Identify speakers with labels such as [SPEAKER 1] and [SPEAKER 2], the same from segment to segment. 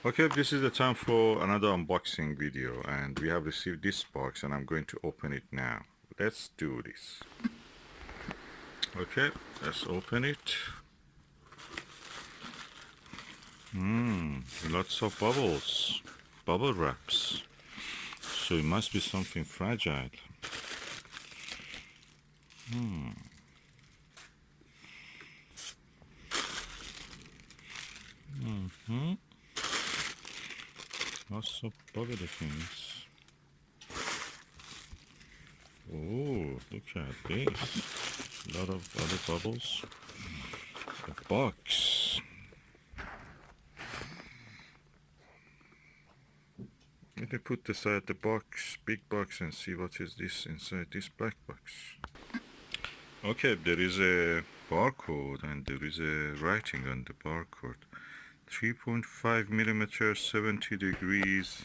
[SPEAKER 1] Okay, this is the time for another unboxing video, and we have received this box and I'm going to open it now. Let's do this. Okay, let's open it. Lots of bubbles, bubble wraps. So it must be something fragile. Lots of bubbly things. Oh, look at this. A lot of other bubbles. A box. Let me put this at the box, big box, and see what is this inside this black box. Okay, there is a barcode and there is a writing on the barcode. 3.5 millimeters, 70 degrees,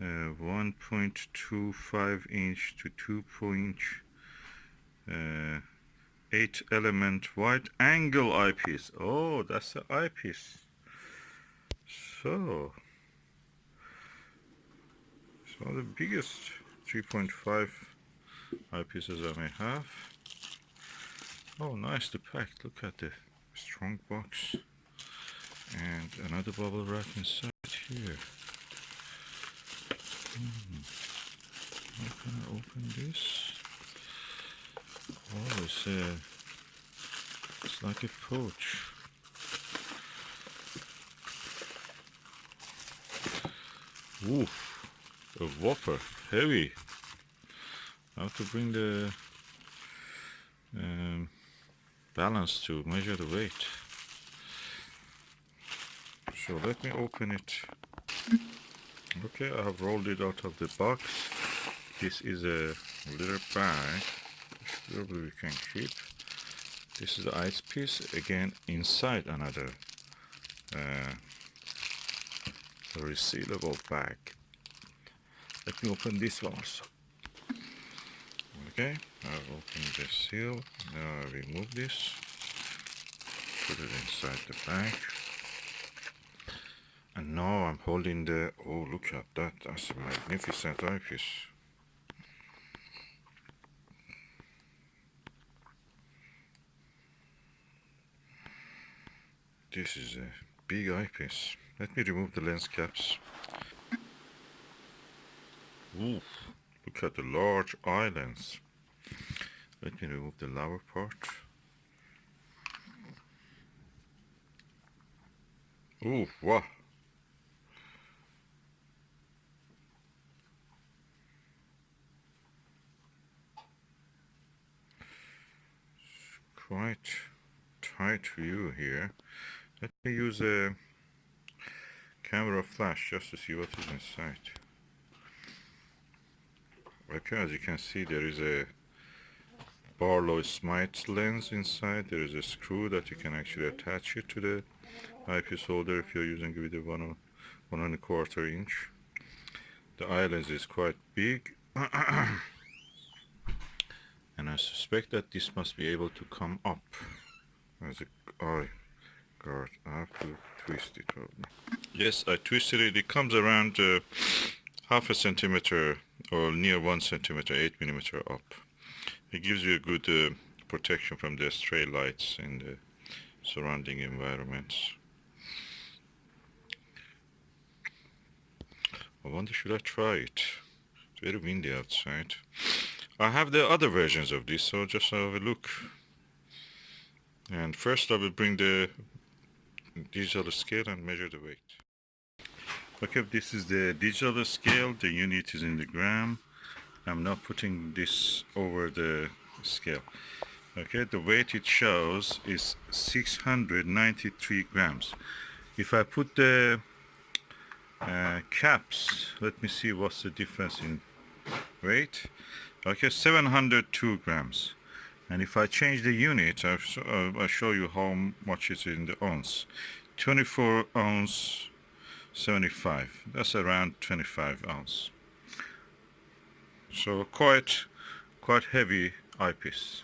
[SPEAKER 1] 1.25 inch to 2.8 element wide angle eyepiece. Oh, that's the eyepiece. So, it's one of the biggest 3.5 eyepieces I may have. Oh, nice to pack. Look at the strong box. And another bubble wrap inside here. How can I open this? Oh, it's like a pouch. Oof, a whopper, heavy. I have to bring the balance to measure the weight. So let me open it. Okay, I have rolled it out of the box. This is a little bag. Probably we can keep. This is the Eyepiece, again inside another resealable bag. Let me open this one also. Okay, I'll open the seal. Now I remove this. Put it inside the bag. And now I'm holding the, oh, look at that, that's a magnificent eyepiece. This is a big eyepiece. Let me remove the lens caps. Ooh, look at the large eye lens. Let me remove the lower part. Ooh, wow. Quite tight view here. Let me use a camera flash just to see what is inside. Okay, as you can see, there is a Barlow Smythe lens inside. There is a screw that you can actually attach it to the eyepiece holder if you're using it with a 1.25 inch. The eye lens is quite big. And I suspect that this must be able to come up as a eye guard. I have to twist it probably. Yes, I twisted it. It comes around half a centimeter or near 1 centimeter, 8 millimeter up. It gives you a good protection from the stray lights in the surrounding environments. I wonder, should I try it? It's very windy outside. I have the other versions of this, so just have a look. And first I will bring the digital scale and measure the weight. Okay, this is the digital scale. The unit is in the gram. I'm now putting this over the scale. Okay, the weight it shows is 693 grams. If I put the caps, let me see what's the difference in weight. Okay, 702 grams. And if I change the unit, I'll show you how much is in the ounce. 24 ounce 75. That's around 25 ounce. So quite heavy eyepiece.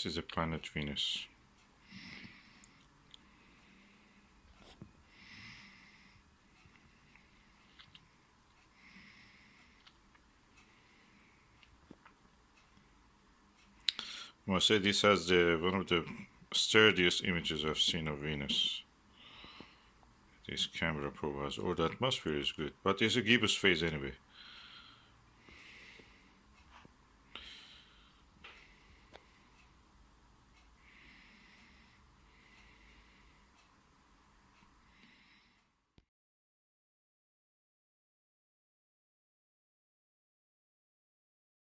[SPEAKER 1] This is a planet Venus. I must say this has one of the sturdiest images I've seen of Venus. This camera provides. Oh, the atmosphere is good, but it's a gibbous phase anyway.